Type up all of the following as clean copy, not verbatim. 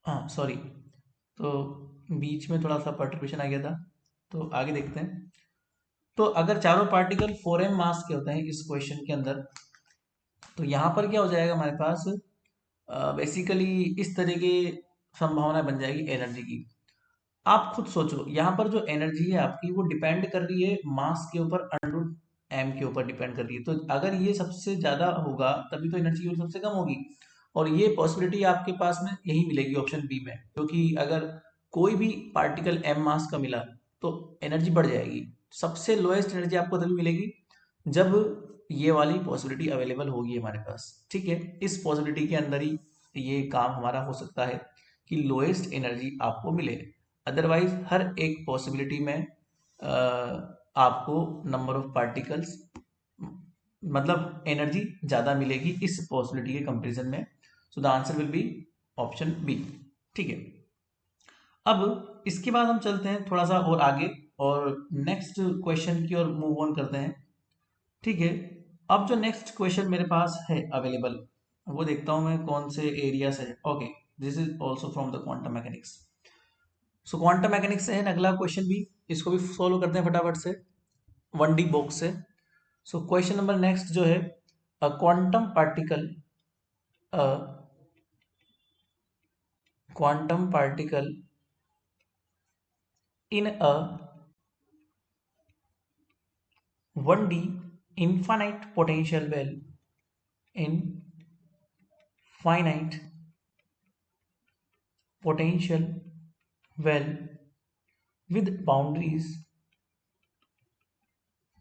हाँ सॉरी, तो बीच में थोड़ा सा पर्टर्बेशन आ गया था, तो आगे देखते हैं। तो अगर चारों पार्टिकल 4m मास के होते हैं इस क्वेश्चन के अंदर, तो यहाँ पर क्या हो जाएगा हमारे पास, बेसिकली इस तरह की संभावना बन जाएगी एनर्जी की। आप खुद सोचो, यहाँ पर जो एनर्जी है आपकी वो डिपेंड कर रही है मास के ऊपर, अंडर एम के ऊपर डिपेंड कर रही है। तो अगर ये सबसे ज्यादा होगा तभी तो एनर्जी सबसे कम होगी, और ये पॉसिबिलिटी आपके पास में यही मिलेगी ऑप्शन बी में, क्योंकि अगर कोई भी पार्टिकल एम मास का मिला तो एनर्जी बढ़ जाएगी। सबसे लोएस्ट एनर्जी आपको तभी मिलेगी जब ये वाली पॉसिबिलिटी अवेलेबल होगी हमारे पास। ठीक है, इस पॉसिबिलिटी के अंदर ही ये काम हमारा हो सकता है कि लोएस्ट एनर्जी आपको मिले। अदरवाइज हर एक पॉसिबिलिटी में आपको नंबर ऑफ पार्टिकल्स, मतलब एनर्जी ज़्यादा मिलेगी इस पॉसिबिलिटी के कंपैरिजन में। So the answer will be option B. ठीक है, अब इसके बाद हम चलते हैं थोड़ा सा और आगे, और नेक्स्ट क्वेश्चन की ओर मूव ऑन करते हैं। ठीक है, अब जो नेक्स्ट क्वेश्चन मेरे पास है अवेलेबल, वो देखता हूं मैं कौन से एरिया से है। Okay, this is also from the quantum mechanics. So quantum mechanics से है अगला क्वेश्चन भी, इसको भी सॉल्व करते हैं फटाफट से 1D बॉक्स से। सो क्वेश्चन नंबर नेक्स्ट जो है, a quantum particle, a quantum particle in a 1D infinite potential well in finite potential well with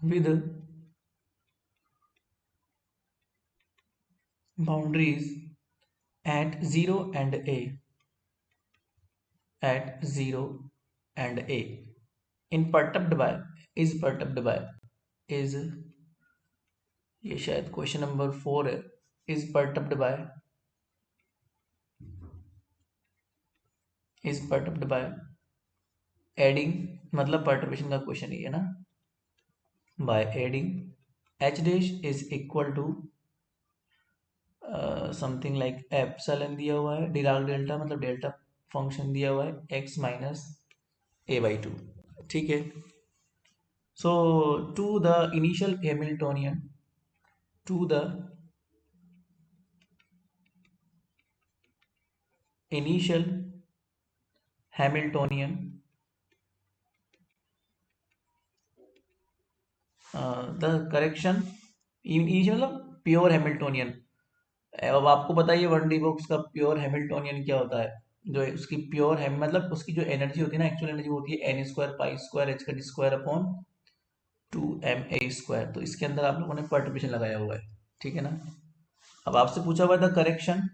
with boundaries at 0 and a, at 0 and a, in perturbed by, is perturbed by, is, ये शायद question number 4 है, is perturbed by, is perturbed by adding, मतलब perturbation का question ही है ना, by adding h dash is equal to something like epsilon दिया हुआ है, डिराक डेल्टा मतलब डेल्टा फंक्शन दिया हुआ है, एक्स माइनस a/2। ठीक है, so to the initial Hamiltonian, to the initial Hamiltonian the correction, initial मतलब प्योर हैमिल्टोनियन। अब आपको पता है ये 1D बॉक्स का प्योर हैमिल्टोनियन क्या होता है, जो है उसकी प्योर है, मतलब उसकी जो एनर्जी होती है ना, एक्चुअल एनर्जी होती है n square pi square h का डी स्क्वायर अपॉन 2ma²। तो इसके अंदर आप लोगों ने पर्टिफिकेशन लगाया हुआ है। ठीक है ना, अब आपसे पूछा हुआ द करेक्शन,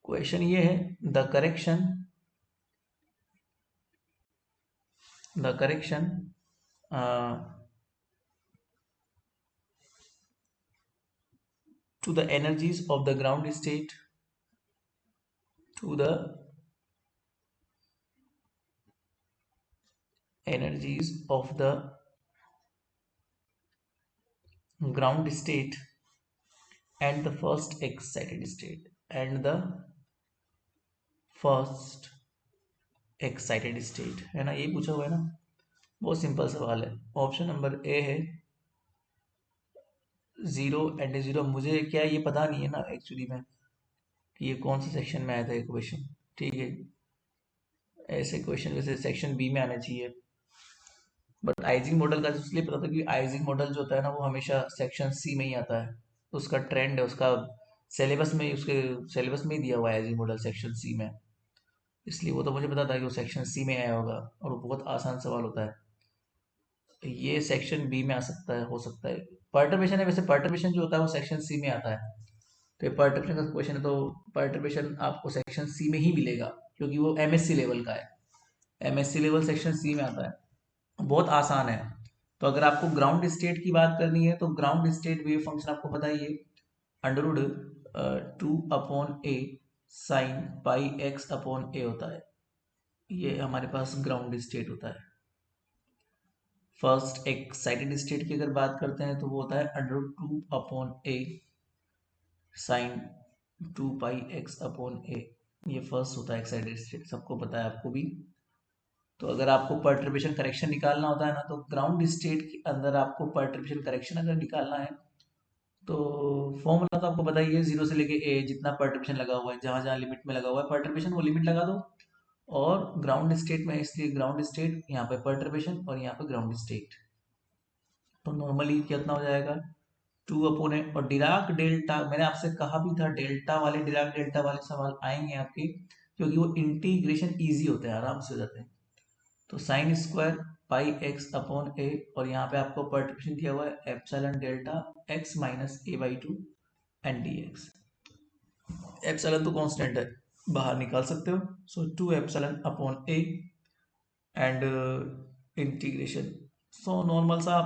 क्वेश्चन ये है, the correction, the correction to the energies of the ground state, to the energies of the ground state and the first excited state, and the first excited state, है ना, ये पूछा हुआ है ना। बहुत सिंपल सवाल है, ऑप्शन नंबर ए है 0 and 0। मुझे क्या ये पता नहीं है ना एक्चुअली में कि ये कौन से सेक्शन में आया था ये क्वेश्चन। ठीक है, ऐसे क्वेश्चन वैसे सेक्शन बी में आना चाहिए, बट आइजिंग मॉडल का इसलिए पता था कि आइजिंग मॉडल जो होता है ना वो हमेशा सेक्शन सी में ही आता है। उसका ट्रेंड है, उसका सिलेबस में, उसके सिलेबस में ही दिया हुआ है आइजिंग मॉडल सेक्शन सी में, इसलिए वो तो मुझे पता था कि वो सेक्शन सी में आया होगा, और वो बहुत आसान सवाल होता है। तो ये सेक्शन बी में आ सकता है, हो सकता है। पर्टर्बेशन है, वैसे पर्टर्बेशन जो होता है वो सेक्शन सी में आता है, तो ये पर्टर्बेशन का क्वेश्चन है, तो पर्टर्बेशन आपको सेक्शन सी में ही मिलेगा, क्योंकि वो एमएससी लेवल का है, एमएससी लेवल सेक्शन सी में आता है, बहुत आसान है। तो अगर आपको ग्राउंड स्टेट की बात करनी है तो ग्राउंड स्टेट वेव फंक्शन आपको पता ही है, Underwood 2/a sine pi x/a होता है, ये हमारे पास ग्राउंड स्टेट होता है। फर्स्ट एक्साइटेड स्टेट की अगर बात करते हैं तो वो होता है अंडरवुड 2/a साइन 2 पाई x/a। ये फर्स्ट होता है एक्साइटेड स्टेट, सबको पता है, आपको भी। तो अगर आपको परटर्बेशन करेक्शन निकालना होता है ना, तो ग्राउंड स्टेट के अंदर आपको परटर्बेशन करेक्शन अगर निकालना है तो फॉर्मूला तो आपको पता ही है, जीरो से लेके ए जितना परटर्बेशन लगा हुआ है, जहाँ जहाँ लिमिट में लगा हुआ है परटर्बेशन वो लिमिट लगा दो। और ग्राउंड स्टेट में इसलिए ग्राउंड स्टेट, यहाँ पे परटर्बेशन और यहाँ पे ग्राउंड स्टेट। तो नॉर्मली कितना हो जाएगा, 2/a। और डिराक डेल्टा, मैंने आपसे कहा भी था डेल्टा वाले, डिराक डेल्टा वाले सवाल आएंगे आपके, क्योंकि वो इंटीग्रेशन इजी होते हैं, आराम से हो जाते हैं। तो sine square pi x upon a, और यहाँ पे आपको परटिक्यूशन दिया हुआ है epsilon delta x minus a/2 and d x. Epsilon तो कांस्टेंट है, बाहर निकाल सकते हो। So 2 epsilon upon a and integration. So normal सा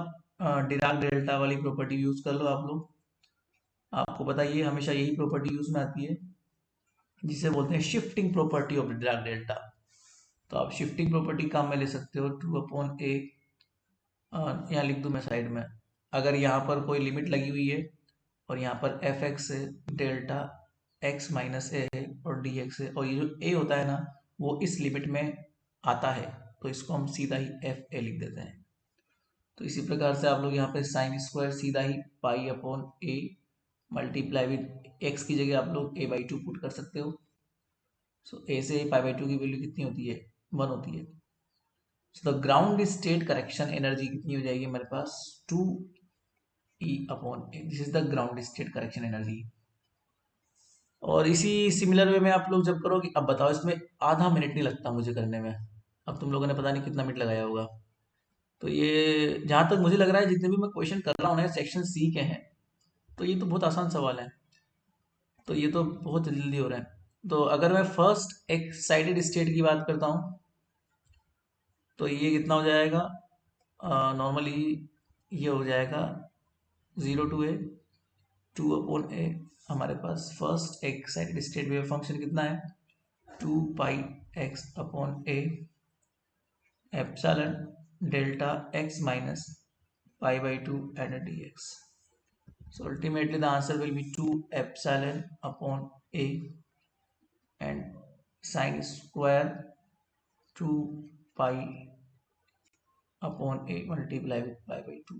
डिराक डेल्टा वाली प्रॉपर्टी यूज कर लो आप लोग। आपको पता ही है हमेशा यही प्रॉपर्टी यूज में आती है, जिसे बोलते हैं shifting property of Dirac delta. तो आप शिफ्टिंग प्रॉपर्टी काम में ले सकते हो, 2/a। यहाँ लिख दूं मैं साइड में, अगर यहाँ पर कोई लिमिट लगी हुई है और यहाँ पर एफ एक्स है, डेल्टा एक्स माइनस ए है और डी एक्स है, और ये जो ए होता है ना वो इस लिमिट में आता है, तो इसको हम सीधा ही एफ ए लिख देते हैं। तो इसी प्रकार से आप लोग यहाँ पे साइन स्क्वायर सीधा ही pi upon a multiply with x की जगह आप लोग a/2 पुट कर सकते हो। सो ए से π/2 की वैल्यू कितनी होती है, 1 होती है। So the ground state correction energy कितनी हो जाएगी हमारे पास, 2E/a। This is the ground state correction energy. और इसी सिमिलर वे में आप लोग जब करोगे, अब बताओ इसमें आधा मिनट नहीं लगता मुझे करने में, अब तुम लोगों ने पता नहीं कितना मिनट लगाया होगा। तो ये जहाँ तक मुझे लग रहा है जितने भी मैं क्वेश्चन कर रहा हूँ ना सेक्शन सी के हैं, तो ये तो बहुत आसान सवाल है, तो ये तो बहुत जल्दी जल्दी हो रहा है। तो अगर मैं फर्स्ट एक्साइटेड स्टेट की बात करता हूँ तो ये कितना हो जाएगा, नॉर्मली ये हो जाएगा 0 to a 2/a। हमारे पास first excited state wave function कितना है, 2πx/a epsilon delta x minus π/2 and dx। So ultimately the answer will be 2 epsilon upon a and sine square 2 pi upon a multiply with π/2।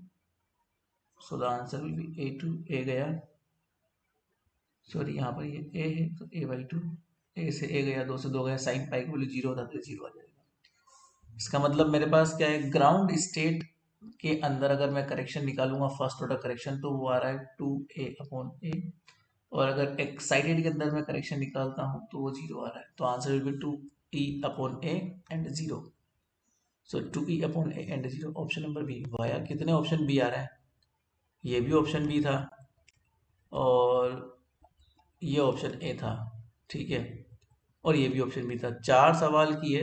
So the answer will be a2, a गया, sorry यहाँ पर ये a है तो a/2, a से a गया, 2 से 2 गया, साइन पाई की वैल्यू 0 होता है तो 0 आ जाएगा। इसका मतलब मेरे पास क्या है, ग्राउंड स्टेट के अंदर अगर मैं करेक्शन निकालूंगा फर्स्ट ऑर्डर करेक्शन तो वो आ रहा है 2a/a, और अगर एक्साइटेड के अंदर मैं करेक्शन निकालता हूँ तो वो 0 आ रहा है। तो answer will be 2E/a and 0। सो 2E/a and 0, option number B. Via कितने ऑप्शन बी आ रहे हैं, ये भी ऑप्शन बी था और ये ऑप्शन ए था, ठीक है, और ये भी ऑप्शन बी था। 4 सवाल किए,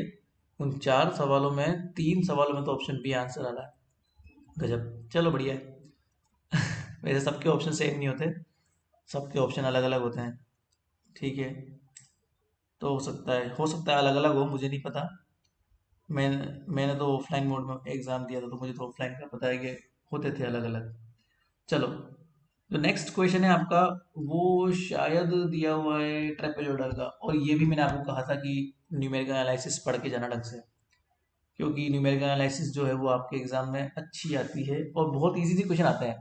उन 4 सवालों में 3 सवालों में तो ऑप्शन बी आंसर आ रहा है। गजब, चलो बढ़िया है। वैसे सबके ऑप्शन सेम नहीं होते, सबके ऑप्शन अलग अलग होते हैं, ठीक है। तो हो सकता है अलग अलग हो, मुझे नहीं पता। मैंने तो ऑफलाइन मोड में एग्ज़ाम दिया था, तो मुझे तो ऑफलाइन का पता है कि होते थे अलग अलग। चलो, जो नेक्स्ट क्वेश्चन है आपका वो शायद दिया हुआ है ट्रेपेजॉइडल का, और ये भी मैंने आपको कहा था कि न्यूमेरिकल एनालिसिस पढ़ के जाना ढंग से, क्योंकि न्यूमेरिकल एनालिसिस जो है वो आपके एग्जाम में अच्छी आती है और बहुत इजी क्वेश्चन आते हैं।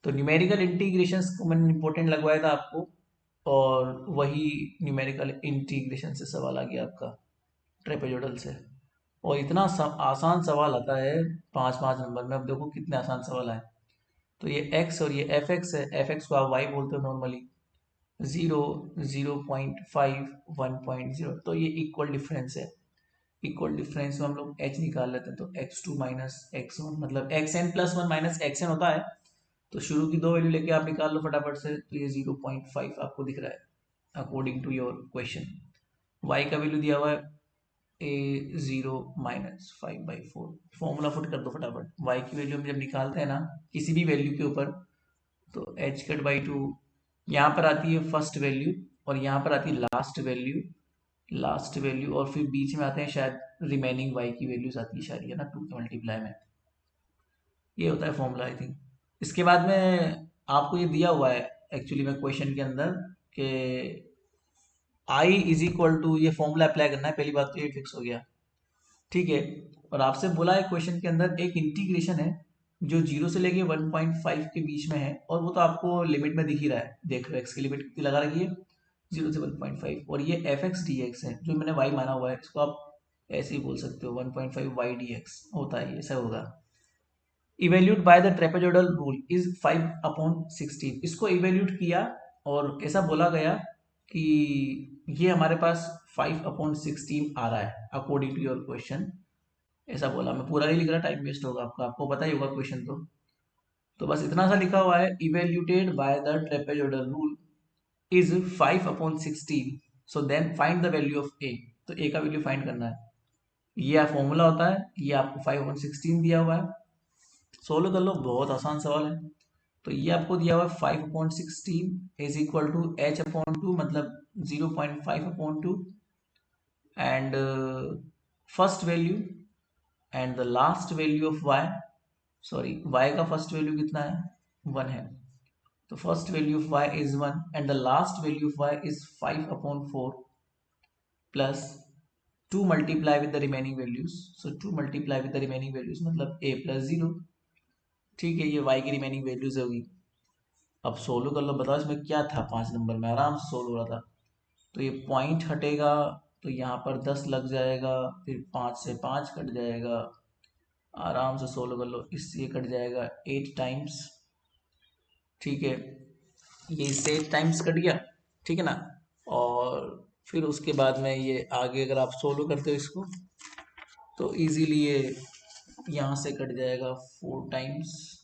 तो न्यूमेरिकल इंटीग्रेशंस को मैंने इंपॉर्टेंट लगवाया था आपको, और वही न्यूमेरिकल इंटीग्रेशन से सवाल आ गया आपका ट्रेपेजॉइडल से। और इतना आसान सवाल आता है 5-5 नंबर में। अब देखो कितने आसान सवाल आए। तो ये x और ये एफ एक्स है, एफ एक्स को आप y बोलते हो नॉर्मली, 0, 0.5, 1.0, तो ये इक्वल डिफरेंस है। इक्वल डिफरेंस में हम लोग h निकाल लेते हैं, तो x2 माइनस x1 मतलब xn+1 माइनस xn होता है। तो शुरू की 2 वैल्यू लेके आप निकाल लो फटाफट से, तो ये 0.5 आपको दिख रहा है according to your question. y का वैल्यू दिया हुआ है a0 माइनस 5/4। फॉर्मूला फुट कर दो फटाफट। y की वैल्यू हम जब निकालते हैं ना किसी भी वैल्यू के ऊपर, तो h/2 यहाँ पर आती है फर्स्ट वैल्यू, और यहाँ पर आती है लास्ट वैल्यू, और फिर बीच में आते हैं शायद रिमेनिंग y की वैल्यूज आती है शायद, है ना, 2 के मल्टीप्लाई में। ये होता है फॉर्मूला आई थिंक। इसके बाद में आपको ये दिया हुआ है एक्चुअली में क्वेश्चन के अंदर कि आई इज इक्वल टू, ये फॉर्मूला अप्लाई करना है, पहली बात तो ये फिक्स हो गया, ठीक है। और आपसे बोला है क्वेश्चन के अंदर एक इंटीग्रेशन है जो 0 से लेके 1.5 के बीच में है, और वो तो आपको लिमिट में दिख ही रहा है, देख लो एक्स की लिमिट कितनी लगा रखी है, 0 से 1.5, और ये एफ एक्स डी एक्स है जो मैंने वाई माना हुआ है, इसको आप ऐसे ही बोल सकते हो 1.5 वाई डी एक्स होता है, ऐसा होगा। Evaluate bye the trapezoidal rule is 5/16, इसको इवेल्यूट किया और ऐसा बोला गया कि ये हमारे पास 5/16 आ रहा है अकॉर्डिंग टू योर क्वेश्चन, ऐसा बोला। मैं पूरा नहीं लिख रहा, टाइम वेस्ट होगा आपका, आपको पता ही होगा क्वेश्चन तो बस इतना सा लिखा हुआ है, evaluated by the trapezoidal rule is 5/16, so then find the value of a, तो ए का वैल्यू फाइंड करना है, ये फॉर्मूला होता है, ये आपको 5/16 दिया हुआ है, सोल्व कर लो, बहुत आसान सवाल है। तो ये आपको दिया हुआ है 5/16 इज इक्वल टू h/2, मतलब 0.5/2, and first value and the last value of y, sorry y का फर्स्ट वैल्यू कितना है, 1 है, तो first value of y is 1 and the last value of y is 5/4 plus 2 multiply with the remaining values, so 2 multiply with the remaining values मतलब a plus 0, ठीक है, ये y की रिमेनिंग वैल्यूज होगी। अब सोल्व कर लो, बताओ इसमें क्या था, 5 नंबर में आराम से सोल्व हो रहा था। तो ये पॉइंट हटेगा तो यहाँ पर 10 लग जाएगा, फिर 5 से 5 कट जाएगा, आराम से सोल्व कर लो, इससे कट जाएगा 8 टाइम्स, ठीक है, ये इससे 8 टाइम्स कट गया, ठीक है ना। और फिर उसके बाद में ये आगे अगर आप सोल्व करते हो इसको तो इजीली ये यहाँ से कट जाएगा 4 टाइम्स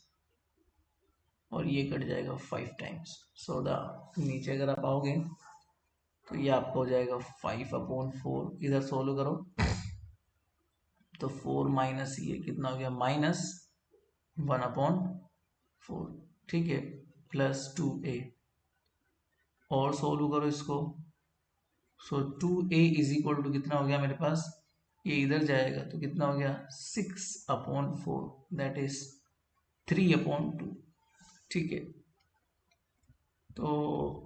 और ये कट जाएगा 5 टाइम्स, सो द नीचे अगर आप आओगे तो ये आपको हो जाएगा 5/4, इधर सोल्व करो तो 4 माइनस ये कितना हो गया, -1/4, ठीक है, प्लस 2a, और सोल्व करो इसको, सो 2a इज इक्वल टू कितना हो गया मेरे पास, ये इधर जाएगा तो कितना हो गया 6/4, दैट इज 3/2, ठीक है। तो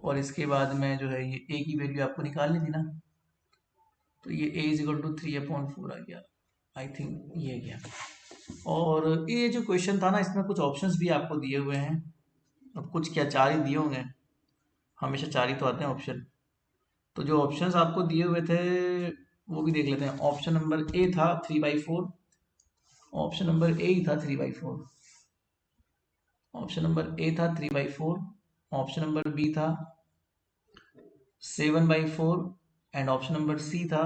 और इसके बाद में जो है ये a की वैल्यू आपको निकालनी थी ना, तो ये a इज इक्वल टू 3/4 आ गया, आई थिंक ये गया। और ये जो क्वेश्चन था ना, इसमें कुछ ऑप्शंस भी आपको दिए हुए हैं, अब कुछ क्या 4 ही दिए होंगे, हमेशा 4 ही तो आते हैं ऑप्शन, तो जो ऑप्शंस आपको दिए हुए थे वो भी देख लेते हैं। ऑप्शन नंबर ए था 3/4, ऑप्शन नंबर ए ही था 3/4, ऑप्शन नंबर ए था 3/4, ऑप्शन नंबर बी था 7/4, एंड ऑप्शन नंबर सी था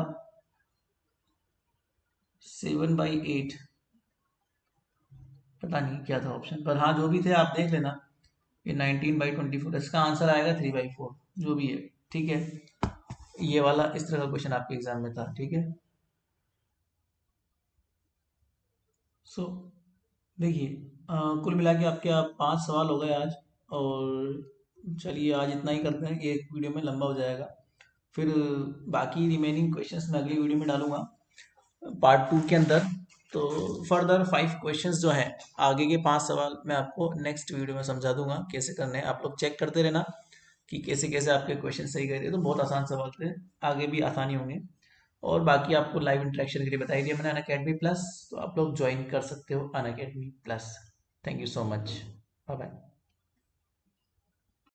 7/8, पता नहीं क्या था ऑप्शन पर, हाँ जो भी थे आप देख लेना, ये 19/24, इसका आंसर आएगा 3/4 जो भी है, ठीक है। ये वाला इस तरह का क्वेश्चन आपके एग्जाम में था, ठीक है। सो देखिए, कुल मिला के आपके 5 सवाल हो गए आज, और चलिए आज इतना ही करते हैं, एक वीडियो में लंबा हो जाएगा, फिर बाकी रिमेनिंग क्वेश्चंस मैं अगली वीडियो में डालूंगा पार्ट 2 के अंदर। तो फर्दर 5 क्वेश्चंस जो हैं, आगे के 5 सवाल मैं आपको नेक्स्ट वीडियो में समझा दूंगा कैसे करने हैं, आप लोग चेक करते रहना कि कैसे कैसे आपके क्वेश्चन सही गए थे, तो बहुत आसान सवाल थे, आगे भी आसानी होंगे। और बाकी आपको लाइव इंटरेक्शन के लिए बताई दिया मैंने अनअकैडमी प्लस, तो आप लोग ज्वाइन कर सकते हो Unacademy plus. Thank you so much, bye bye.